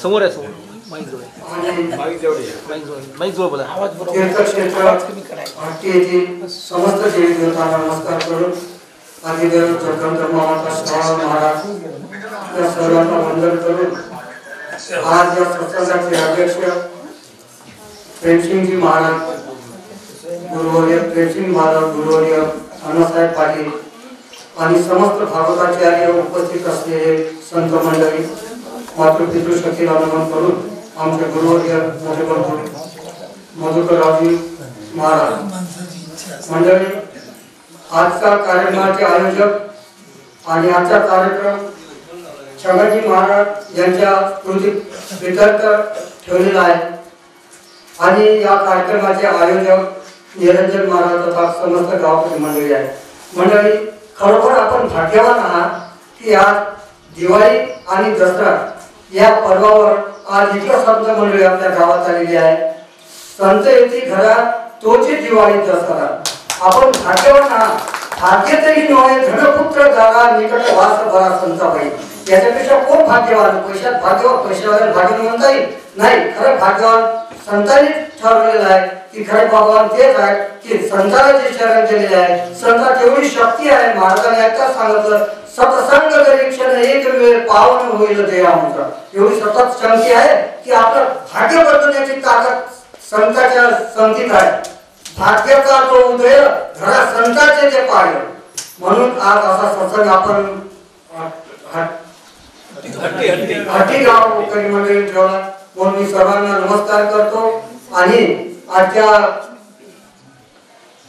समोर आहे समोर माईक जवळ माईक जवळ बोला आवाज तीर्थक्षेत्र समस्त देवी देवतांना नमस्कार करून आदिदेव जगदंब माता श्रावण महाराज या सर्वांना वंदन करून आज या सत्संगाचे अध्यक्ष प्रेमसिंगजी महाराज गुरुवर्य प्रेमसिंग महाराज गुरुवर्य अण्णासाहेब पाटील आणि समस्त भागवताचार्य उपस्थित असलेले संत मंडळी मातृपितृशक्तीला नमन करून आमचे गुरुवर्य मोठे बंधू मधुकररावजी महाराज मंडळी आजचा कार्यक्रमाचे आयोजक आणि आजचा कार्यक्रम छगनजी महाराज यांच्या स्मृतीप्रित्यर्थ ठेवलेला आहे आणि या कार्यक्रमाचे आयोजक निरंजन महाराज तथा समस्त गावकरी मंडळी आहे। मंडळी खरोखर आपण भाग्यवान आहात की आज दिवाळी आणि दसरा या पर्वावर आज इतकं संत मंडळी आपल्या गावात आलेली आहे। संत येती घरात तोची दिवाळी दसरा आपण भाग्यवान आहात। भाग्य तरी नव्हे धनपुत्र दारा निकट वास बरा संताबाई याच्यापेक्षा कोण भाग्यवान पैशात भाग्यवान पैशावर भाग्य म्हणता येईल नाही। खरं भाग्यवान संतांनी ठरवलेलं आहे की खरे भगवान तेच आहे की संताला जे शरण केलेले आहे संतात एवढी शक्ती आहे। महाराजांनी एकदा सांगितलं सत्संग जरी क्षण एक वेळ पावन होईल देवांचा एवढी सतत शक्ती आहे की आपलं भाग्य बदलण्याची ताकद संताच्या संगतीत आहे। भाग्याचा तो उदय घरा संताचे जे पाय म्हणून आज असा सत्संग आपण हट्टी गावकरी मंडळी ठेवला म्हणून मी सर्वांना नमस्कार करतो आणि आजच्या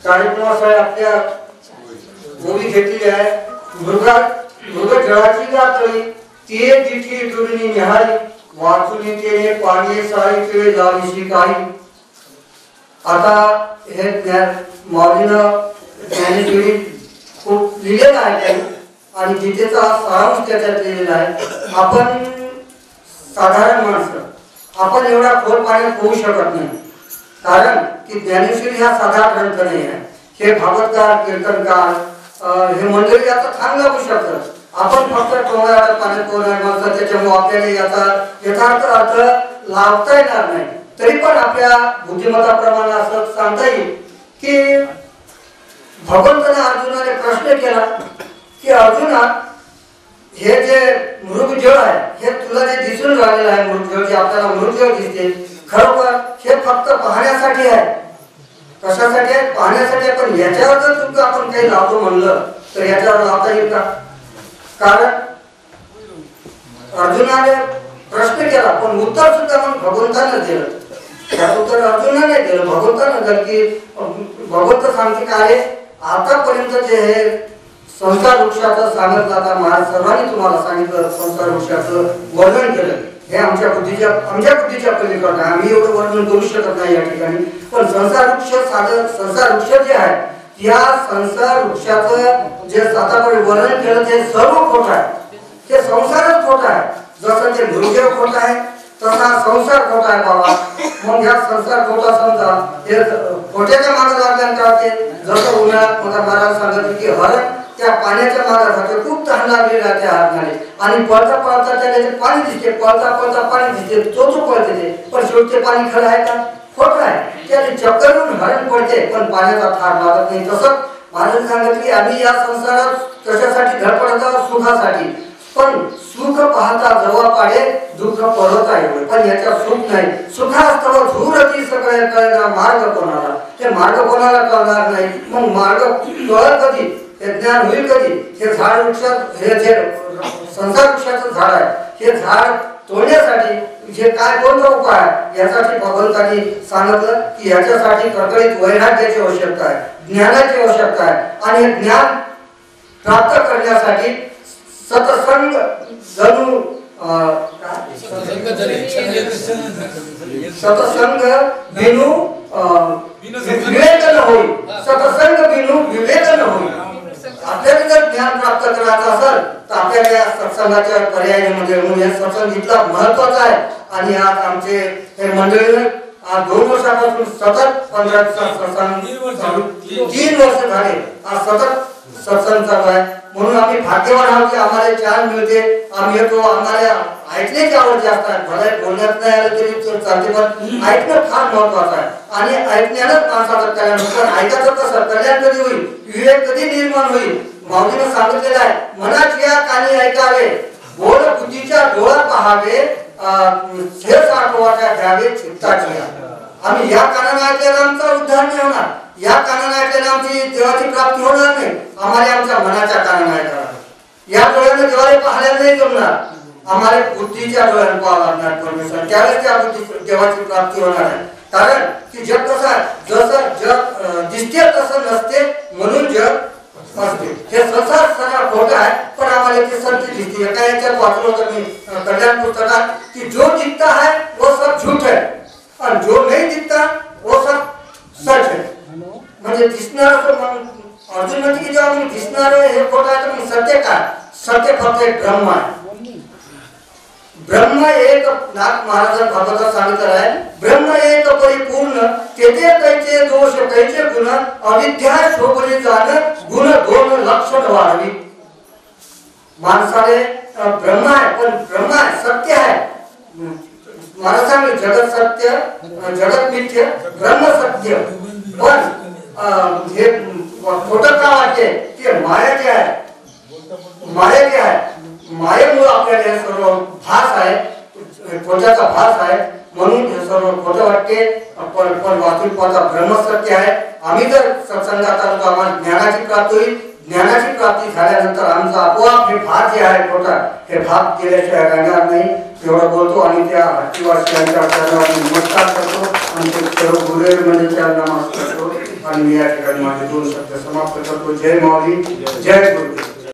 कार्यक्रमासाठी आपल्या गोळी घेतली आहे मृग जळाची जातळी ते दिठी दुर्णी निहाळी वाचुनी तेने पाणी सारी केळे लाविशी काही। आता हे माऊलीनं ज्ञानेश्वरी खूप लिहिलेलं आहे आणि गीतेचा सारांश त्याच्यात लिहिलेला आहे। आपण साधारण माणसं आपण एवढा खोल पाण्यात पोहू शकत नाही कारण की ज्ञानेश्वरी हा साधा ग्रंथ नाही आहे। हे भागवतकार कीर्तनकार हे मंडळी आता थांब लागू शकतात आपण फक्त टोळ्या पाण्यात पोहणार माणसं त्याच्यामुळे आपल्याला याचा यथार्थ अर्थ लावता येणार नाही। तरी पण आपल्या बुद्धिमत्ताप्रमाणे असं सांगता येईल की भगवंताने अर्जुनाने प्रश्न केला की अर्जुना हे जे मृगजळ आहे हे तुला जे दिसून राहिलेलं आहे मृगजळ जे आपल्याला मृगजळ दिसते खरोखर हे फक्त पाहण्यासाठी आहे। कशासाठी आहे पाहण्यासाठी आहे। पण याच्यावर जर तुम्ही आपण काही लावतो म्हणलं तर याच्यावर लावता येईल का? कारण अर्जुनाने प्रश्न केला पण उत्तर सुद्धा मग भगवंताने दिलं। त्याचं उत्तर अर्जुनाने दिलं भगवंताने दिलं की भगवंत सांगते काय आतापर्यंत जे हे संसार वृक्षाचं सांगितलं आता महाराज सर्वांनी तुम्हाला सांगितलं संसार वृक्षाचं वर्णन केलं हे आमच्या बुद्धीच्या पलीकडे आम्ही एवढं वर्णन करू शकत नाही या ठिकाणी। पण संसार वृक्ष संसार वृक्ष जे आहे या संसार वृक्षाचं जे आतापर्यंत वर्णन केलं ते सर्व खोटं आहे। ते संसारच खोटा आहे जसं ते मृगजळ खोटा आहे तसा संसार खोटा आहे बाबा। मग ह्या संसार खोटा समजा हे खोट्याच्या मागे लागल्यानंतर होते जसं उन्हाळ्यात मला महाराज सांगितलं की हरण त्या पाण्याच्या मागे जाते खूप तहान लागली राहते हातनाने आणि पळता पळता त्याला पाणी दिसते पळता पळता पाणी दिसते तो पळते ते पण शेवटचे पाणी खरं आहे का? खोटं आहे। त्याला चक्करून हरण पडते पण पाण्याचा थार लागत नाही। तसं महाराज सांगितलं की आम्ही या संसारात कशासाठी धडपडत आहोत सुखासाठी पण सुख पाहता जवळ पाडे दुःख पडता एवढे पण याच्या सुख नाही। सुखास्तव झूरती सगळे कळणार मार्ग कोणाला ते मार्ग कोणाला कळणार नाही। मग मार्ग कळत कधी हे ज्ञान होईल कधी? हे झाड वृक्षात हे जे संसार वृक्षाचं झाड आहे हे झाड तोडण्यासाठी जे काय कोणता उपाय आहे यासाठी भगवंतांनी सांगितलं की याच्यासाठी प्रकटित वैराग्याची आवश्यकता आहे ज्ञानाची आवश्यकता आहे आणि हे ज्ञान प्राप्त करण्यासाठी सत्संग जणू सत्संग बिनु विवेक न होईल सत्संग बिनु विवेक न होईल। आपल्याला जर ज्ञान प्राप्त करायचं असेल तर आपल्याला सत्संगाच्या पर्यायामध्ये म्हणजे सत्संग इतका महत्वाचा आहे। आणि आज आमचे हे मंडळी आज 2 वर्षापासून सतत 15 सत्संग 3 वर्ष झाले आज सतत सत्संग चालू आहे, म्हणून आम्ही भाग्यवान आहोत की आम्हाला चान मिळते, आम्ही येतो, आम्हाला ऐकण्याची आवड जास्त आहे. भले बोलण्यात नाही आलं तरी चालते, पण ऐकणं फार महत्वाचं आहे आणि ऐकण्यानंच माणसाचं कल्याण होतं. ऐकायचं कसं, कल्याण कधी होईल, विवेक कधी निर्माण होईल. माऊलीनं सांगितलेलं आहे, मनाच्या कानी ऐकावे, बोल बुद्धीच्या डोळा पाहावे, हे साठवाच्या घ्यावे चित्ताची. आम्ही या कानाने ऐकल्याने आमचा उद्धार नाही होणार, या कानाने ऐकल्याने आमची देवाची प्राप्ती होणार नाही. आम्हाला आमच्या मनाच्या कानाने ऐकावं, या डोळ्याने देवाला पाहायला नाही जमणार, आम्हाला बुद्धीच्या डोळ्याने पाहावं लागणार परमेश्वर, त्यावेळेस त्या देवाची प्राप्ती होणार आहे. कारण की जग कसं आहे, जसं जग दिसते तसं नसते, म्हणून जग असते. हे संसार सगळा खोटा आहे, पण आम्हाला ते सत्य दिसते. एका याच्यात वाचलं होतं मी कल्याण पुस्तकात की जो दिखता है वो सब झूठ है और जो नहीं दिखता वो सब सच है. म्हणजे दिसणार अर्जुन म्हणते की जेव्हा मी दिसणार हे खोटं आहे, तर मग सत्य काय? सत्य फक्त एक ब्रह्म आहे. ब्रह्म एक, नाथ महाराज भागवतात सांगितलं आहे, ब्रह्म एक परिपूर्ण, तेथे कैचे दोष कैचे गुण, अविद्या शोभली जाण, गुण दोन लक्षण वाढवी. माणसाने ब्रह्म आहे, पण ब्रह्म आहे, सत्य आहे. महाराज सांगितलं जगत सत्य, जगत मिथ्य, ब्रह्म सत्य. पण हे खोटं का वाटते की माया जे आहे, माया जे आहे, मायेमुळे आपल्याला हे सर्व भास आहे, खोट्याचा भास आहे, म्हणून हे सर्व खोटं वाटते. पण वास्तविकता ब्रह्मसत्य आहे. आम्ही जर सत्संगात आलो तर आम्हाला ज्ञानाची प्राप्ती होईल. ज्ञानाची प्राप्ती झाल्यानंतर आमचा आपोआप हे भाग जे आहे खोटा, हे भाग केल्याशिवाय राहणार नाही. एवढं बोलतो आणि त्या हत्तीवासियांच्या चरणावर नमस्कार करतो आणि ते सर्व गुरुदेव मंडळींच्या नमस्कार करतो आणि मी या ठिकाणी माझे दोन शब्द समाप्त करतो. जय माऊली, जय गुरुदेव.